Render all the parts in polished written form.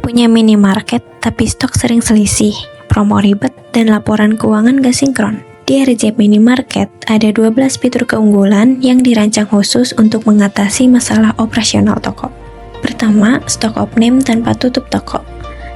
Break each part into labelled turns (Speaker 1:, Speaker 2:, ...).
Speaker 1: Punya minimarket tapi stok sering selisih, promo ribet, dan laporan keuangan gak sinkron? Di RJP Minimarket, ada 12 fitur keunggulan yang dirancang khusus untuk mengatasi masalah operasional toko. Pertama, stok off-name tanpa tutup toko.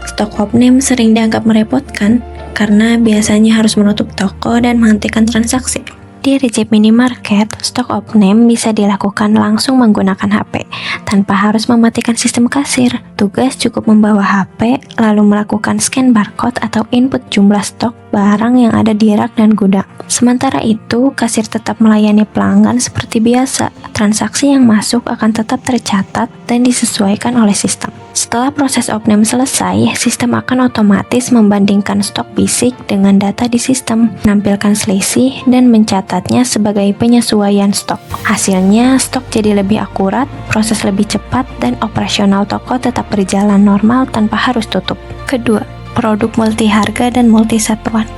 Speaker 1: Stok off-name sering dianggap merepotkan karena biasanya harus menutup toko dan menghentikan transaksi. Di RJP Minimarket, stok off-name bisa dilakukan langsung menggunakan HP, tanpa harus mematikan sistem kasir. Tugas cukup membawa HP, lalu melakukan scan barcode atau input jumlah stok barang yang ada di rak dan gudang. Sementara itu, kasir tetap melayani pelanggan seperti biasa. Transaksi yang masuk akan tetap tercatat dan disesuaikan oleh sistem. Setelah proses off-name selesai, sistem akan otomatis membandingkan stok fisik dengan data di sistem, menampilkan selisih, dan mencatatnya sebagai penyesuaian stok. Hasilnya, stok jadi lebih akurat, proses lebih cepat, dan operasional toko tetap berjalan normal tanpa harus tutup. Kedua, produk multi harga dan multi satuan.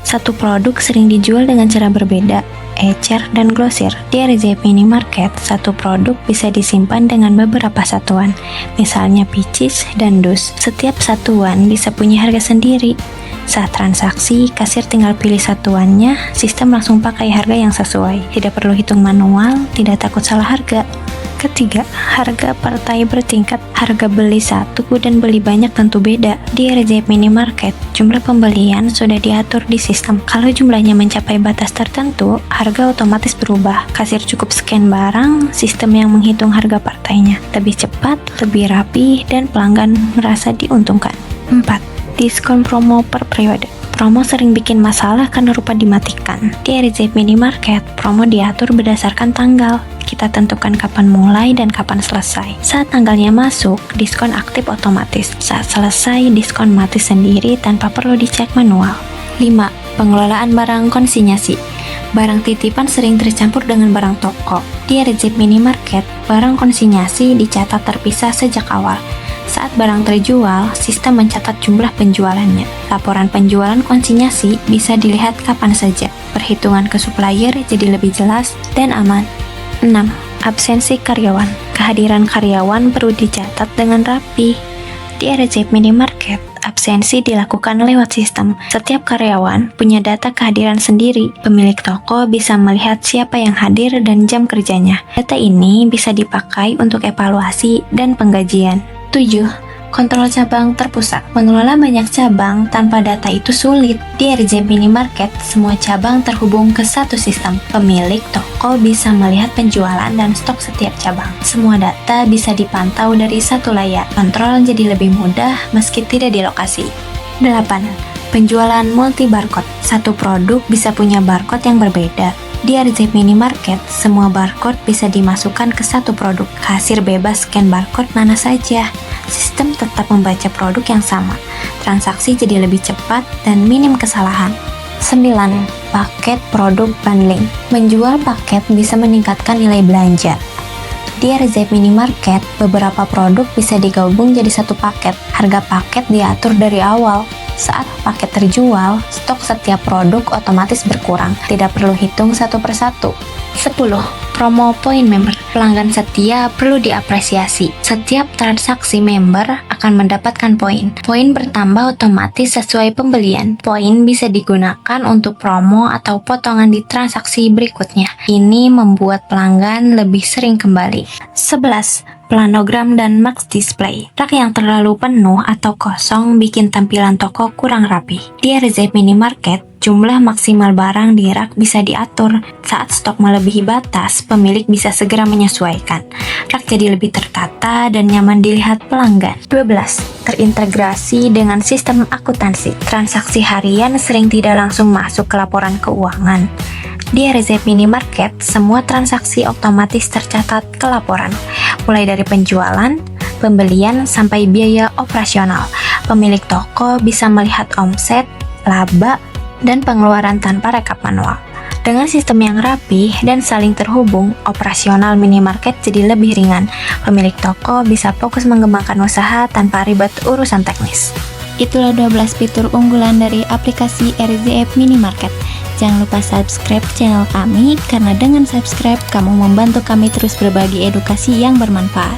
Speaker 1: Satu produk sering dijual dengan cara berbeda, ecer dan glosir. Di RJP Minimarket, satu produk bisa disimpan dengan beberapa satuan, misalnya picis dan dus. Setiap satuan bisa punya harga sendiri. Saat transaksi, kasir tinggal pilih satuannya, sistem langsung pakai harga yang sesuai. Tidak perlu hitung manual, tidak takut salah harga. Ketiga, harga partai bertingkat. Harga beli satu dan beli banyak tentu beda. Di RJP Minimarket, jumlah pembelian sudah diatur di sistem. Kalau jumlahnya mencapai batas tertentu, harga otomatis berubah. Kasir cukup scan barang, sistem yang menghitung harga partainya. Lebih cepat, lebih rapi, dan pelanggan merasa diuntungkan. 4. Diskon promo per periode. Promo sering bikin masalah karena lupa dimatikan. Di RJP Minimarket, promo diatur berdasarkan tanggal. Kita tentukan kapan mulai dan kapan selesai. Saat tanggalnya masuk, diskon aktif otomatis. Saat selesai, diskon mati sendiri tanpa perlu dicek manual. 5. Pengelolaan barang konsinyasi. Barang titipan sering tercampur dengan barang toko. Di RJP Minimarket, barang konsinyasi dicatat terpisah sejak awal. Saat barang terjual, sistem mencatat jumlah penjualannya. Laporan penjualan konsinyasi bisa dilihat kapan saja. Perhitungan ke supplier jadi lebih jelas dan aman. 6. Absensi karyawan. Kehadiran karyawan perlu dicatat dengan rapi. Di RJP Minimarket, absensi dilakukan lewat sistem. Setiap karyawan punya data kehadiran sendiri. Pemilik toko bisa melihat siapa yang hadir dan jam kerjanya. Data ini bisa dipakai untuk evaluasi dan penggajian. 7. Kontrol cabang terpusat. Mengelola banyak cabang tanpa data itu sulit. Di RJP Minimarket, semua cabang terhubung ke satu sistem. Pemilik toko bisa melihat penjualan dan stok setiap cabang. Semua data bisa dipantau dari satu layar. Kontrol jadi lebih mudah meski tidak di lokasi. 8. Penjualan multi barcode. Satu produk bisa punya barcode yang berbeda. Di RJP Minimarket, semua barcode bisa dimasukkan ke satu produk. Kasir bebas scan barcode mana saja. Sistem tetap membaca produk yang sama. Transaksi jadi lebih cepat dan minim kesalahan. 9. Paket produk bundling. Menjual paket bisa meningkatkan nilai belanja. Di RJP Minimarket, beberapa produk bisa digabung jadi satu paket. Harga paket diatur dari awal. Saat paket terjual, stok setiap produk otomatis berkurang. Tidak perlu hitung satu persatu. 10. Promo poin member. Pelanggan setia perlu diapresiasi. Setiap transaksi member akan mendapatkan poin. Poin bertambah otomatis sesuai pembelian. Poin bisa digunakan untuk promo atau potongan di transaksi berikutnya. Ini membuat pelanggan lebih sering kembali. 11. Planogram dan max display. Rak yang terlalu penuh atau kosong bikin tampilan toko kurang rapi. Di RJP Minimarket, jumlah maksimal barang di rak bisa diatur. Saat stok melebihi batas, pemilik bisa segera menyesuaikan. Rak jadi lebih tertata dan nyaman dilihat pelanggan. 12. Terintegrasi dengan sistem akuntansi. Transaksi harian sering tidak langsung masuk ke laporan keuangan. Di RJP Minimarket, semua transaksi otomatis tercatat ke laporan, mulai dari penjualan, pembelian, sampai biaya operasional. Pemilik toko bisa melihat omset, laba, dan pengeluaran tanpa rekap manual. Dengan sistem yang rapi dan saling terhubung, operasional minimarket jadi lebih ringan. Pemilik toko bisa fokus mengembangkan usaha tanpa ribet urusan teknis. Itulah 12 fitur unggulan dari aplikasi RJP Minimarket. Jangan lupa subscribe channel kami, karena dengan subscribe kamu membantu kami terus berbagi edukasi yang bermanfaat.